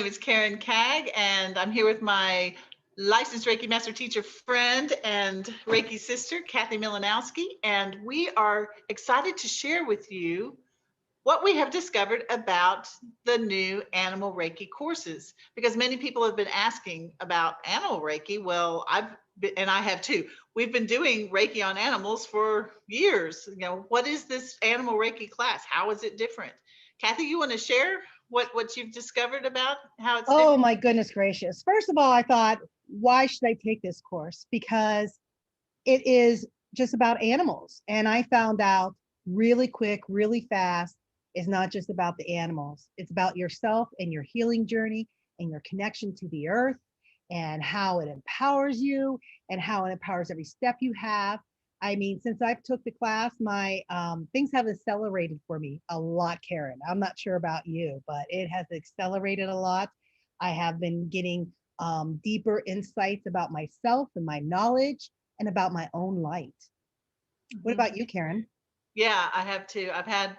is Karen Kag, and I'm here with my licensed Reiki Master Teacher friend and Reiki sister, Kathy Milanowski, and we are excited to share with you what we have discovered about the new Animal Reiki courses, because many people have been asking about Animal Reiki. Well, and I have too. We've been doing Reiki on animals for years. What is this Animal Reiki class? How is it different? Kathy, you want to share what you've discovered about how it's Oh different? my goodness gracious. First of all, I thought, why should I take this course? Because it is just about animals. And I found out really quick, really fast, it's not just about the animals. It's about yourself and your healing journey and your connection to the earth and how it empowers you and how it empowers every step you have. I mean, since I've took the class, my things have accelerated for me a lot, Karen. I'm not sure about you, but it has accelerated a lot. I have been getting deeper insights about myself and my knowledge and about my own light. What Mhm. about you, Karen? Yeah, I have too. I've had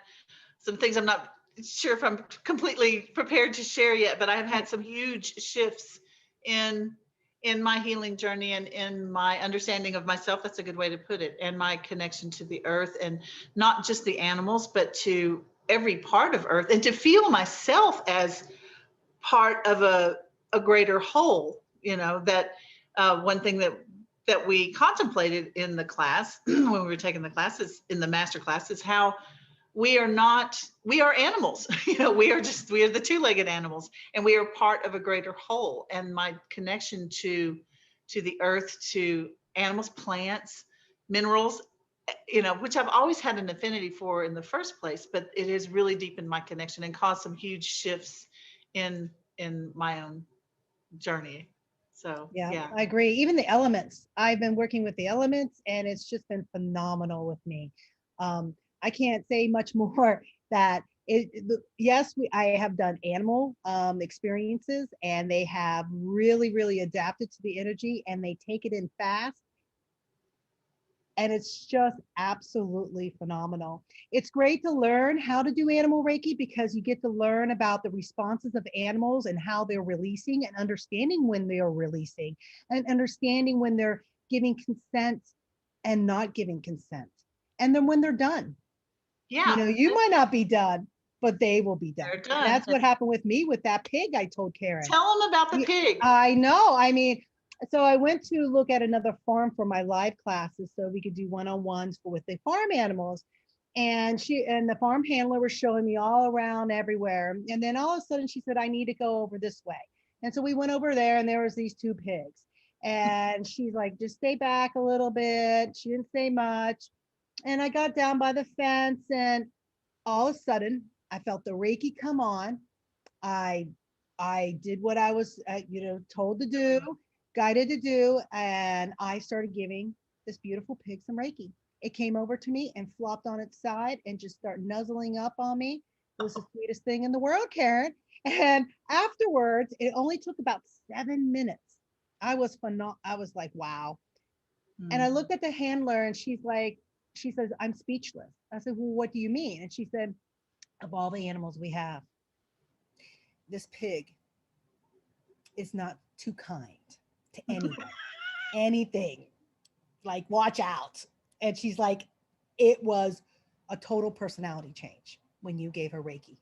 some things I'm not sure if I'm completely prepared to share yet, but I have had some huge shifts in in my healing journey and in my understanding of myself. That's a good way to put it, and my connection to the earth, and not just the animals, but to every part of earth, and to feel myself as part of a greater whole. That one thing that we contemplated in the class when we were taking the classes in the master class is how we are animals. We are the two-legged animals, and we are part of a greater whole. And my connection to the earth, to animals, plants, minerals, which I've always had an affinity for in the first place, but it has really deepened my connection and caused some huge shifts in my own journey. So Yeah, yeah. I agree. Even the elements. I've been working with the elements and it's just been phenomenal with me. I can't say much more that yes, I have done animal experiences and they have really, really adapted to the energy and they take it in fast and it's just absolutely phenomenal. It's great to learn how to do animal Reiki because you get to learn about the responses of animals and how they're releasing and understanding when they are releasing and understanding when they're giving consent and not giving consent. And then when they're done, Yeah, you might not be done, but they will be done. they're And done. that's what happened with me with that pig I told Karen. Tell them about the Yeah, pig. I know. I mean, so I went to look at another farm for my live classes so we could do one-on-ones with the farm animals. And the farm handler was showing me all around everywhere. And then all of a sudden she said, I need to go over this way. And so we went over there and there was these two pigs. And she's like, just stay back a little bit. She didn't say much. And I got down by the fence and all of a sudden I felt the Reiki come on. I I did what I was told to do, guided to do, and I started giving this beautiful pig some Reiki. It came over to me and flopped on its side and just started nuzzling up on me. It was the sweetest thing in the world, Karen. And afterwards, it only took about 7 minutes. I was like, wow. And I Mm. looked at the handler and she says, I'm speechless. I said, well, what do you mean? And she said, of all the animals we have, this pig is not too kind to anyone, anything. Like, watch out. And she's like, it was a total personality change when you gave her Reiki.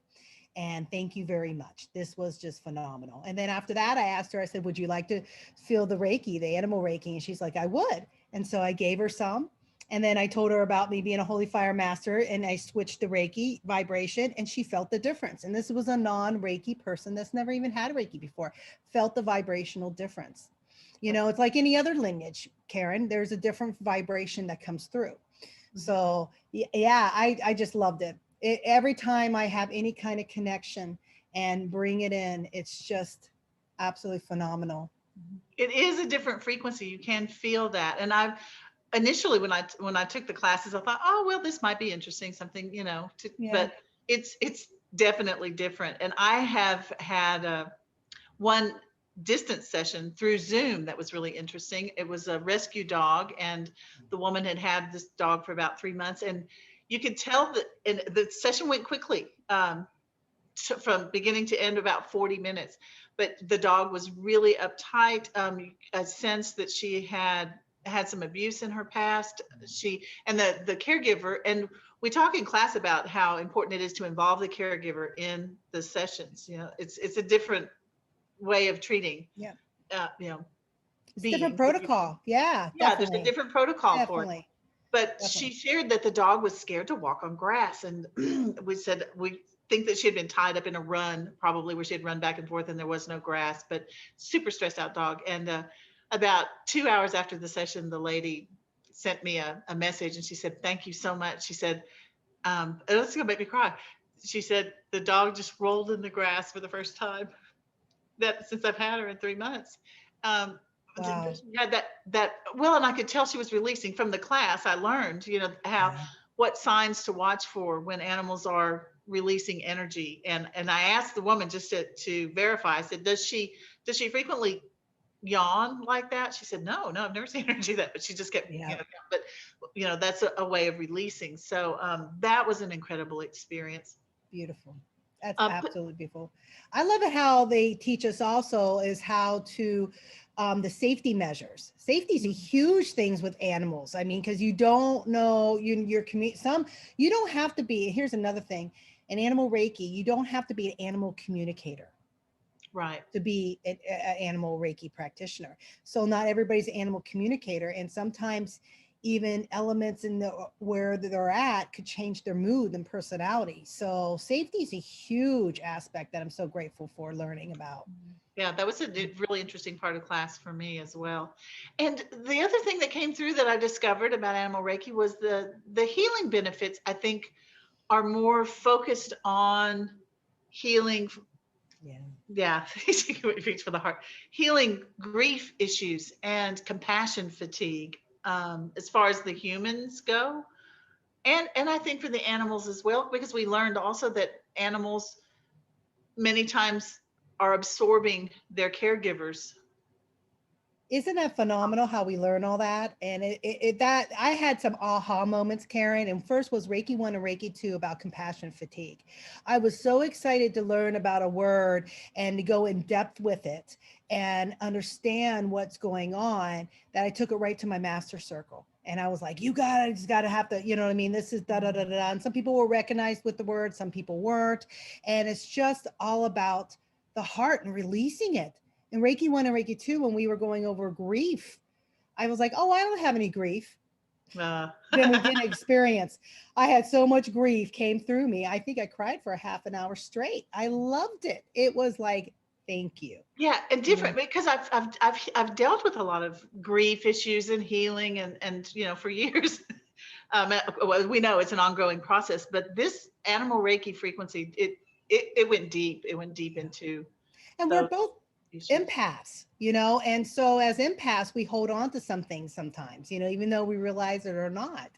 And thank you very much. This was just phenomenal. And then after that, I asked her, I said, would you like to feel the Reiki, the animal Reiki? And she's like, I would. And so I gave her some. And then I told her about me being a holy fire master and I switched the Reiki vibration and she felt the difference. And this was a non Reiki person that's never even had Reiki before, felt the vibrational difference. It's like any other lineage, Karen, there's a different vibration that comes through. So yeah, I just loved every time I have any kind of connection and bring it in, it's just absolutely phenomenal. It is a different frequency. You can feel that. And I've initially when I took the classes, I thought, oh well, this might be interesting, something, Yeah. but it's definitely different. And I have had one distance session through Zoom that was really interesting. It was a rescue dog, and the woman had this dog for about 3 months, and you could tell that, and the session went quickly. from beginning to end about 40 minutes. But the dog was really uptight. A sense that she had some abuse in her past. And the caregiver, and we talk in class about how important it is to involve the caregiver in the sessions. It's a different way of treating, Yeah. you know, It's a different beings. protocol. Yeah, Yeah, there's a definitely. different protocol for it. Definitely. But she Definitely. shared that the dog was scared to walk on grass. And we said, we think that she had been tied up in a run, probably where she had run back and forth and there was no grass, but super stressed out dog. And about 2 hours after the session, the lady sent me a message and she said, "Thank you so much." She said, and it's going to make me cry. She said, "The dog just rolled in the grass for the first time that since I've had her in 3 months." Um, Wow. she had well, and I could tell she was releasing from the class. I learned, how Yeah. what signs to watch for when animals are releasing energy. And I asked the woman just to verify. I said, does she frequently yawn like that? She said, no, I've never seen her do that, but she just kept, Yeah. but that's a way of releasing. So that was an incredible experience. Beautiful. That's Put absolutely beautiful. I love it how they teach us also is how to the safety measures. Safety is a huge things with animals. I mean, because you don't know your community. You don't have to be. Here's another thing: an animal Reiki. You don't have to be an animal communicator right. to be an animal Reiki practitioner. So not everybody's an animal communicator, and sometimes even elements in the where they're at could change their mood and personality. So safety is a huge aspect that I'm so grateful for learning about. Yeah, that was a really interesting part of class for me as well. And the other thing that came through that I discovered about animal Reiki was the healing benefits, I think, are more focused on healing. Yeah. Yeah, reach for the heart. Healing grief issues and compassion fatigue, as far as the humans go. And I think for the animals as well, because we learned also that animals many times are absorbing their caregivers. Isn't that phenomenal how we learn all that? And that I had some aha moments, Karen. And first was Reiki 1 and Reiki 2 about compassion fatigue. I was so excited to learn about a word and to go in depth with it and understand what's going on that I took it right to my master circle. And I was like, just gotta have to, you know what I mean? This is da da da da. And some people were recognized with the word, some people weren't. And it's just all about the heart and releasing it. In Reiki 1 and Reiki 2, when we were going over grief, I was like, oh, I don't have any grief. Uh, Then we didn't experience. I had so much grief came through me. I think I cried for a half an hour straight. I loved it. It was like, thank you. yeah, and You know, different because I've dealt with a lot of grief issues and healing and for years. Well, we know it's an ongoing process, but this animal Reiki frequency, it went deep. It went deep yeah. into And we're those both issues. empaths, and so as empaths, we hold on to some things sometimes, even though we realize it or not,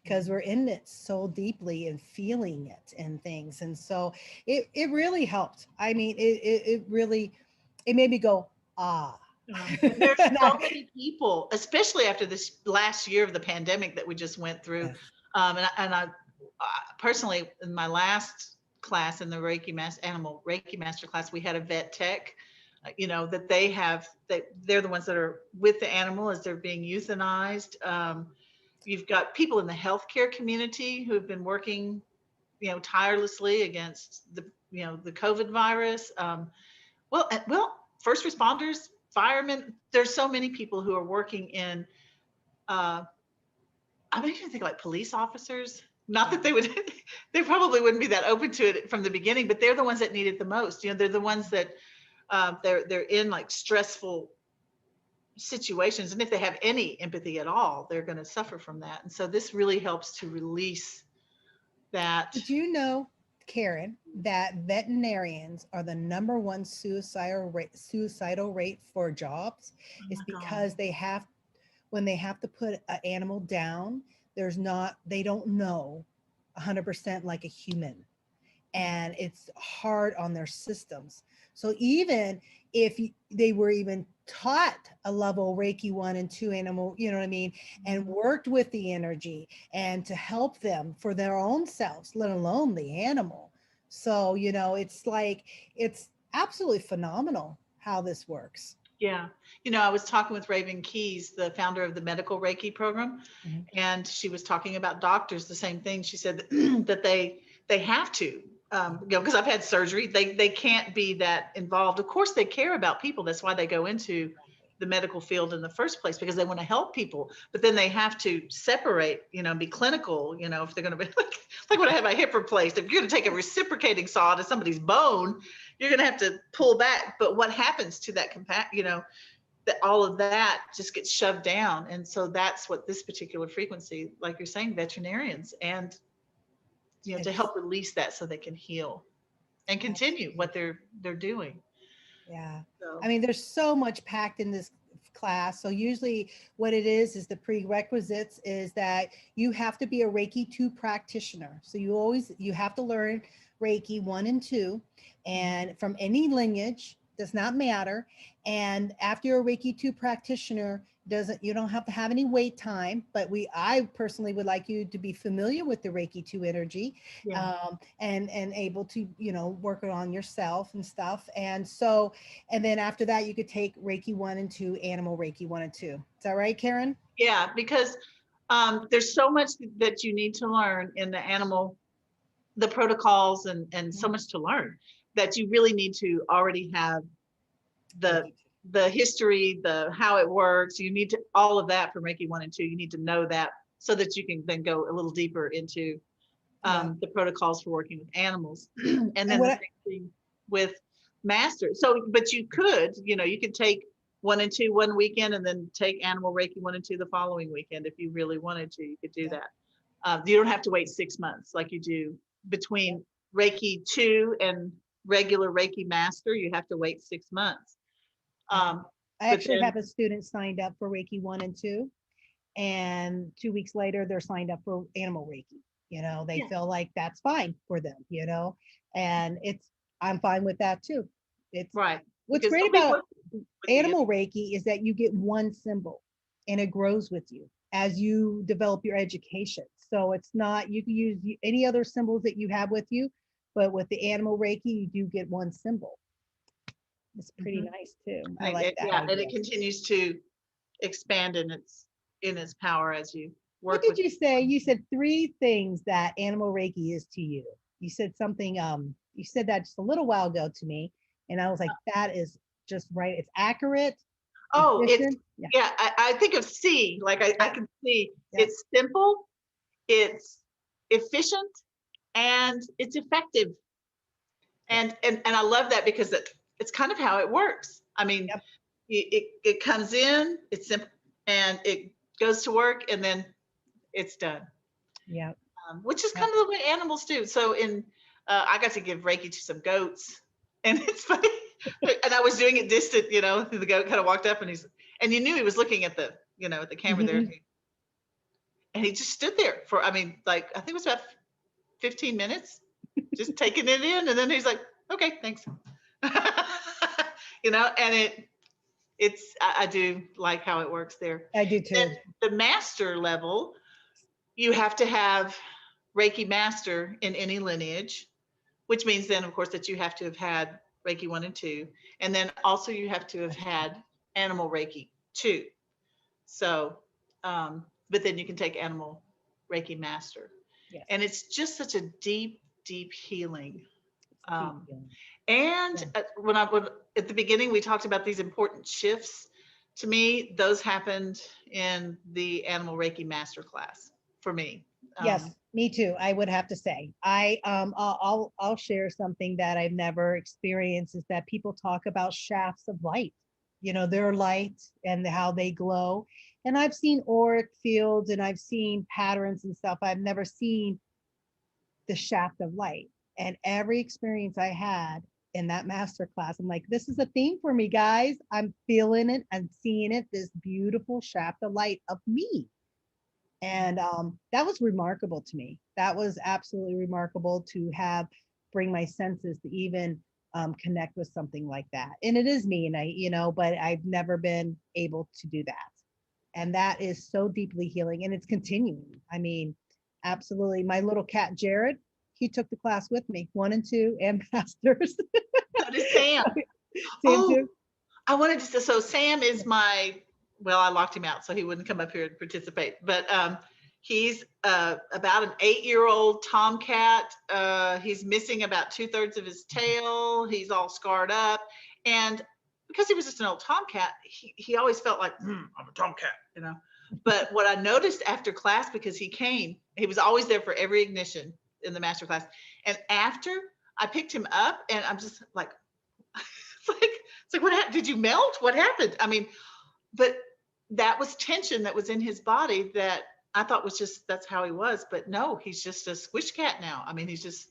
because we're in it so deeply and feeling it and things. And so it really helped. I mean, it really, it made me go, ah. And there's And so many people, especially after this last year of the pandemic that we just went through. yes. And I personally, in my last class in the Animal Reiki Master class, we had a vet tech, that they're the ones that are with the animal as they're being euthanized. You've got people in the healthcare community who have been working, tirelessly against the COVID virus. First responders, firemen. There's so many people who are working in. Uh, I don't even think like police officers. Not that they would, they probably wouldn't be that open to it from the beginning, but they're the ones that need it the most. They're the ones that they're in like stressful situations, and if they have any empathy at all, they're going to suffer from that. And so this really helps to release that. Did you know, Karen, that veterinarians are the number one suicidal rate for jobs? Oh It's my God. because when they have to put an animal down, they don't know 100% like a human, and it's hard on their systems. So even if they were even taught a level Reiki 1 and 2 animal, you know what I mean, and worked with the energy and to help them for their own selves, let alone the animal, So, it's like, it's absolutely phenomenal how this works. Yeah. I was talking with Raven Keys, the founder of the Medical Reiki program, Mhm. and she was talking about doctors, the same thing. She said that they have to, because I've had surgery. They can't be that involved. Of course, they care about people. That's why they go into the medical field in the first place, because they want to help people. But then they have to separate, be clinical. If they're going to be like when I had my hip replaced, if you're going to take a reciprocating saw to somebody's bone, you're going to have to pull back. But what happens to that that all of that just gets shoved down. And so that's what this particular frequency, like you're saying, veterinarians, and to It's help release that so they can heal and continue absolutely, what they're doing. yeah. I So mean, there's so much packed in this class. So usually what it is the prerequisites is that you have to be a Reiki 2 practitioner. So you have to learn Reiki 1 and 2, and from any lineage, does not matter. And after you're a Reiki 2 practitioner, doesn't you don't have to have any wait time, but I personally would like you to be familiar with the Reiki 2 energy, yeah. and able to work it on yourself and stuff. And so, and then after that, you could take Reiki 1 and 2, Animal Reiki 1 and 2. Is that right, Karen? Yeah, because there's so much that you need to learn in the animal, the protocols, and so Mhm. much to learn that you really need to already have the Reiki 2. the history, the how it works. You need to all of that from Reiki 1 and 2. You need to know that so that you can then go a little deeper into Yeah. the protocols for working with animals. And And then what the I, same thing with master. So, but you could take 1 and 2 one weekend and then take animal Reiki 1 and 2 the following weekend. If you really wanted to, you could do yeah, that. You don't have to wait 6 months like you do yeah, between Reiki 2 and regular Reiki master. You have to wait 6 months. yeah. Um, I but actually then, have a student signed up for Reiki 1 and 2, and 2 weeks later, they're signed up for Animal Reiki. They yeah, feel like that's fine for them, and I'm fine with that too. It's right. what's Because great they'll be about working with you. Animal Reiki is that you get one symbol and it grows with you as you develop your education. So it's not, you can use any other symbols that you have with you, but with the Animal Reiki, you do get one symbol. It's pretty Mhm. nice too. I And like that yeah, and idea. it continues to expand in its power as you What work did with you say? people. You said three things that Animal Reiki is to you. You said something, you said that just a little while ago to me, and I was like, that is just right. It's accurate, Oh, it's efficient. Yeah. yeah. I think of C, like I Yep. can see Yep. it's simple, it's efficient, and it's effective. Yes. And I love that because it's kind of how it works. I mean, Yep. it comes in, it's simple, and it goes to work, and then it's done. Yep. Which is kind Yep. of the way animals do. So I got to give Reiki to some goats, and it's funny. And I was doing it distant, the goat kind of walked up, and you knew he was looking at the camera there, Mhm. and he just stood there for, I mean, like I think it was about 15 minutes, just taking it in, and then he's like, okay, thanks. And I do like how it works there. I do Then too. the master level, you have to have Reiki master in any lineage, which means then, of course, that you have to have had Reiki 1 and 2. And then also you have to have had animal Reiki 2. So, but then you can take animal Reiki master. Yes. And it's just such a deep, deep healing. It's a deep Um, feeling. and Yeah. when at the beginning, we talked about these important shifts. To me, those happened in the animal Reiki master class for me. Yes, Um, me too. I would have to say, I'll share something that I've never experienced is that people talk about shafts of light, their light and how they glow. And I've seen auric fields and I've seen patterns and stuff. I've never seen the shaft of light. And every experience I had in that master class, I'm like, this is a theme for me, guys. I'm feeling it. I'm seeing it. This beautiful shaft of light of me. And that was remarkable to me. That was absolutely remarkable to have bring my senses to even connect with something like that. And it is me, and but I've never been able to do that. And that is so deeply healing, and it's continuing. I mean, absolutely. My little cat Jared, he took the class with me, 1 and 2 and masters. So does Sam. Sam Oh, too. I wanted to, so Sam is well, I locked him out so he wouldn't come up here and participate, but he's about an 8-year-old tomcat. He's missing about 2/3 of his tail. He's all scarred up. And because he was just an old tomcat, he always felt like, I'm a tomcat, you know. But what I noticed after class, because he was always there for every ignition in the master class. And after I picked him up, and I'm just like, it's like, what happened? Did you melt? What happened? I mean, but that was tension that was in his body that I thought was just, that's how he was. But no, he's just a squish cat now. I mean, he's just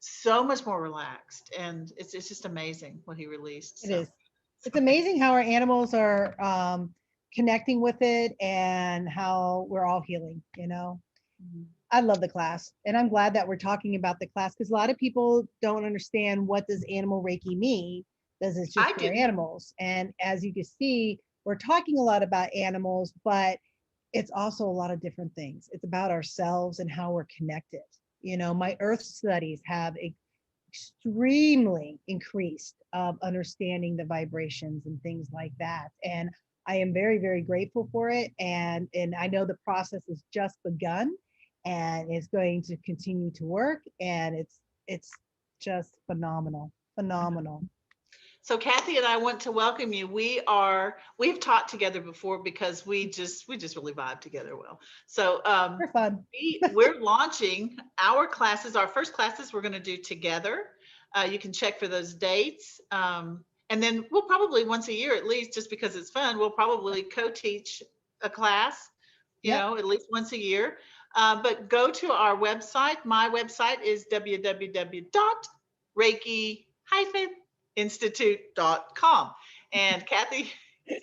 so much more relaxed, and it's just amazing what he released. It So is. It's amazing how our animals are connecting with it and how we're all healing, you know. mhm. I love the class, and I'm glad that we're talking about the class, because a lot of people don't understand, what does animal Reiki mean? Does it just I for didn't. animals? And as you can see, we're talking a lot about animals, but it's also a lot of different things. It's about ourselves and how we're connected. You know, my earth studies have extremely increased understanding the vibrations and things like that. And I am very, very grateful for it. And I know the process has just begun, and it's going to continue to work. And it's just phenomenal, phenomenal. So Kathy and I want to welcome you. We've taught together before because we just really vibe together well. So For fun. we're launching our classes. Our first classes we're going to do together. You can check for those dates. And then we'll probably once a year at least, just because it's fun, we'll probably co-teach a class, Yep. at least once a year. But go to our website. My website is www.reiki-institute.com. And Kathy,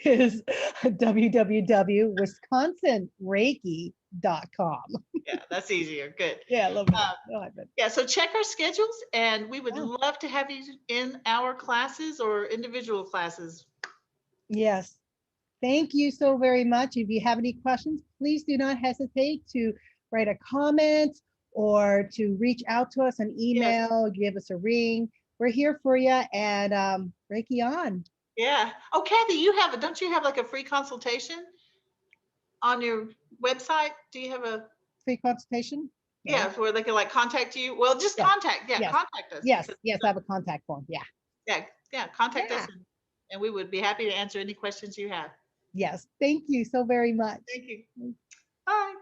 Is www.wisconsinreiki.com. yeah, that's easier. Good. Yeah, I love that. Uh, I like that. Yeah, so check our schedules, and we would Yeah. love to have you in our classes or individual classes. Yes. Thank you so very much. If you have any questions, please do not hesitate to write a comment or to reach out to us on Yes. email, give us a ring. We're here for you, and Reiki on. Yeah. Oh, Kathy, don't you have like a free consultation on your website? Do you have a, Free consultation? yeah, No. where they can like contact you? Well, just Yes. yeah, Yes. contact us. Yes. Yes. I have a contact form. Yeah. Yeah, yeah, contact us, Yeah. and we would be happy to answer any questions you have. Yes. Thank you so very much. Thank you. Bye.